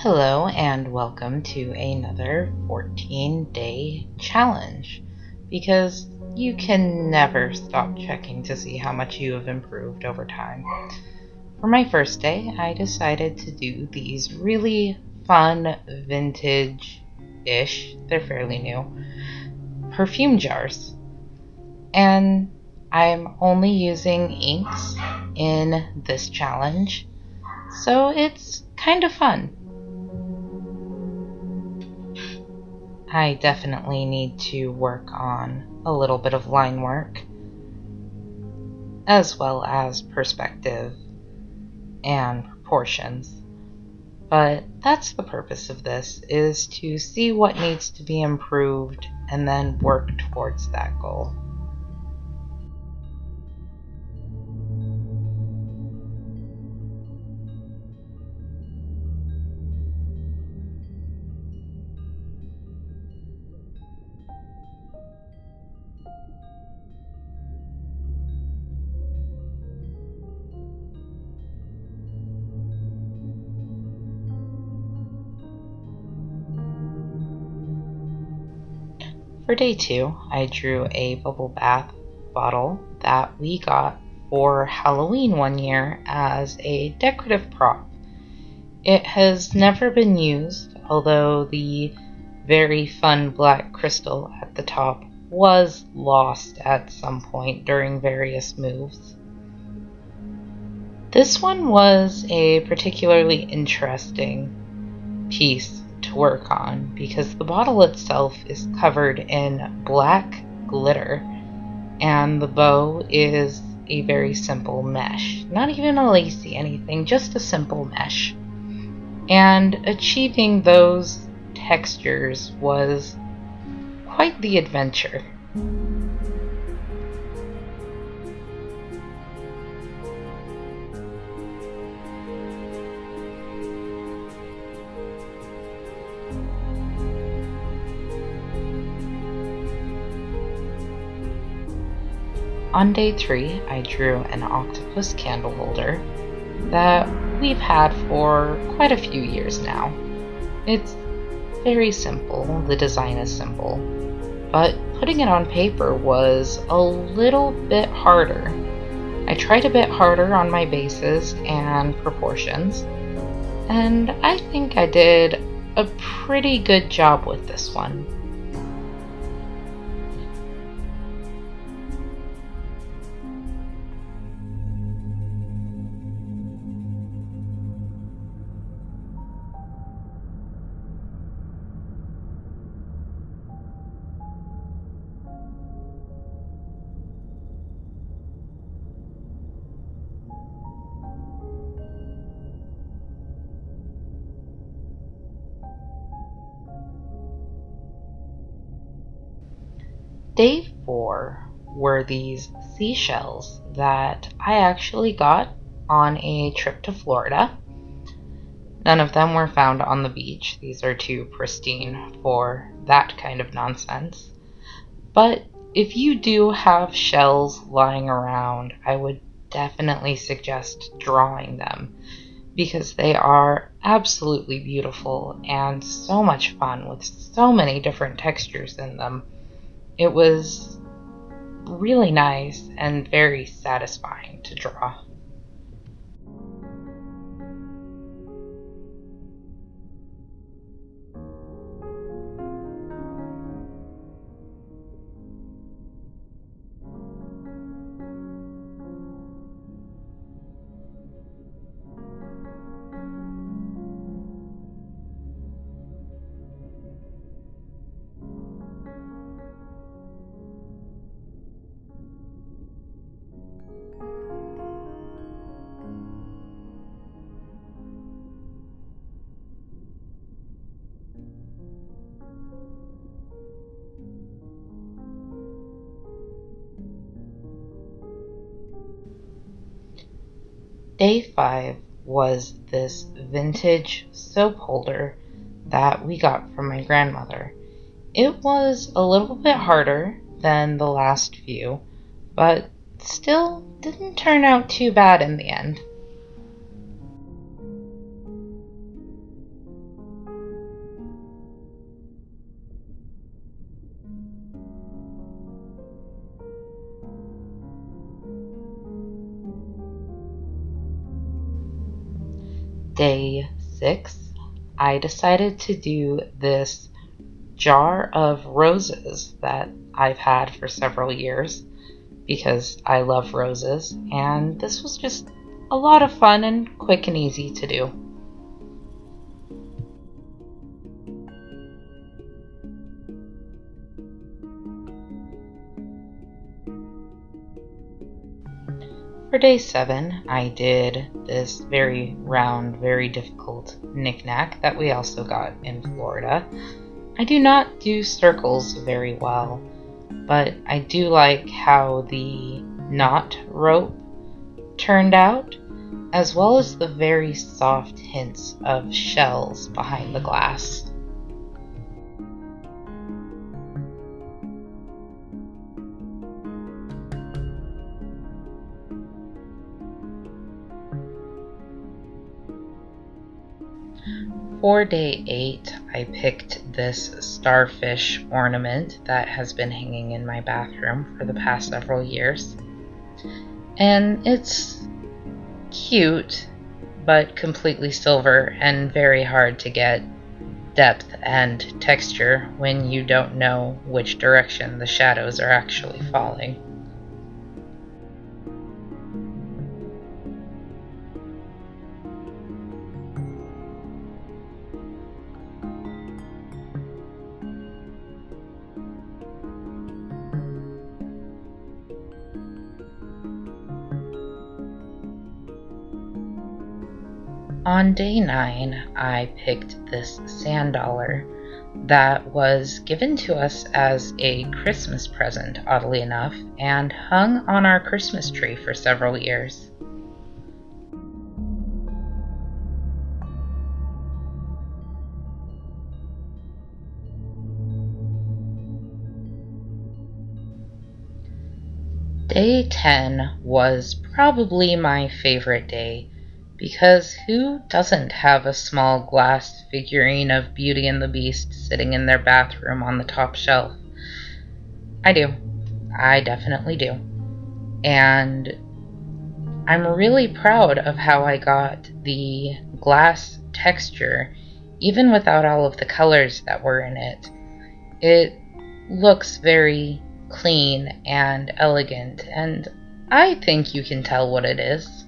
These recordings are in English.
Hello and welcome to another 14-day challenge, because you can never stop checking to see how much you have improved over time. For my first day, I decided to do these really fun vintage-ish, they're fairly new, perfume jars. And I'm only using inks in this challenge, so it's kind of fun. I definitely need to work on a little bit of line work, as well as perspective and proportions. But that's the purpose of this, is to see what needs to be improved and then work towards that goal. For day 2, I drew a bubble bath bottle that we got for Halloween one year as a decorative prop. It has never been used, although the very fun black crystal at the top was lost at some point during various moves. This one was a particularly interesting piece to work on because the bottle itself is covered in black glitter and the bow is a very simple mesh. Not even a lacy anything, just a simple mesh. And achieving those textures was quite the adventure. On day 3, I drew an octopus candle holder that we've had for quite a few years now. It's very simple, the design is simple, but putting it on paper was a little bit harder. I tried a bit harder on my bases and proportions, and I think I did a pretty good job with this one. Day 4 were these seashells that I actually got on a trip to Florida. None of them were found on the beach. These are too pristine for that kind of nonsense. But if you do have shells lying around, I would definitely suggest drawing them because they are absolutely beautiful and so much fun with so many different textures in them. It was really nice and very satisfying to draw. Day 5 was this vintage soap holder that we got from my grandmother. It was a little bit harder than the last few, but still didn't turn out too bad in the end. Day 6, I decided to do this jar of roses that I've had for several years because I love roses, and this was just a lot of fun and quick and easy to do. For day 7, I did this very round, very difficult knickknack that we also got in Florida. I do not do circles very well, but I do like how the knot rope turned out, as well as the very soft hints of shells behind the glass. For day 8, I picked this starfish ornament that has been hanging in my bathroom for the past several years. And it's cute, but completely silver and very hard to get depth and texture when you don't know which direction the shadows are actually falling. On day 9, I picked this sand dollar that was given to us as a Christmas present, oddly enough, and hung on our Christmas tree for several years. Day 10 was probably my favorite day, because who doesn't have a small glass figurine of Beauty and the Beast sitting in their bathroom on the top shelf? I do. I definitely do. And I'm really proud of how I got the glass texture, even without all of the colors that were in it. It looks very clean and elegant, and I think you can tell what it is.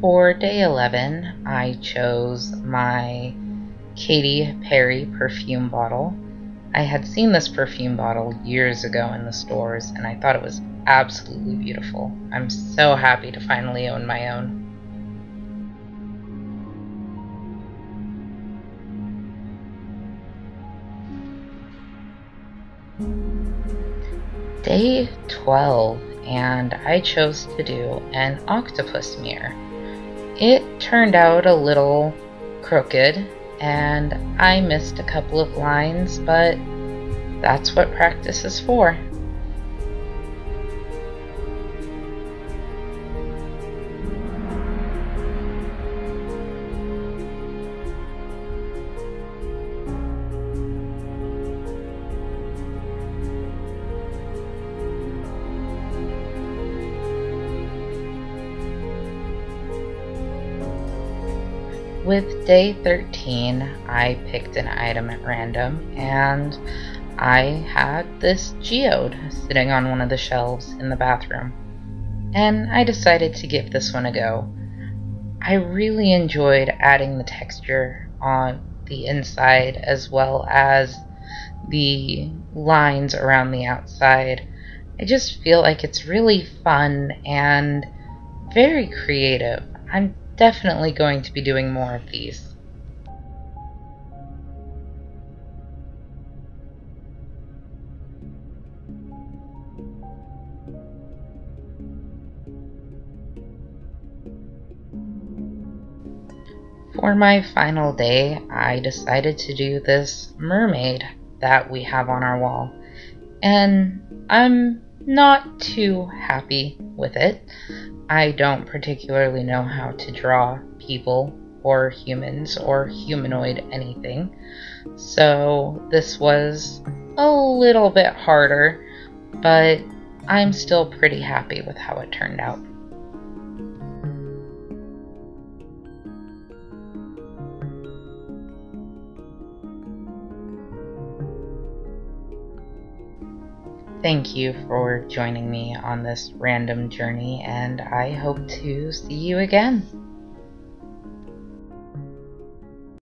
For day 11, I chose my Katy Perry perfume bottle. I had seen this perfume bottle years ago in the stores, and I thought it was absolutely beautiful. I'm so happy to finally own my own. Day 12, and I chose to do an Octopus Mirror. It turned out a little crooked, and I missed a couple of lines, but that's what practice is for. With day 13, I picked an item at random, and I had this geode sitting on one of the shelves in the bathroom, and I decided to give this one a go. I really enjoyed adding the texture on the inside as well as the lines around the outside. I just feel like it's really fun and very creative. I'm definitely going to be doing more of these. For my final day, I decided to do this mermaid that we have on our wall, and I'm not too happy with it. I don't particularly know how to draw people or humans or humanoid anything, so this was a little bit harder, but I'm still pretty happy with how it turned out. Thank you for joining me on this random journey, and I hope to see you again.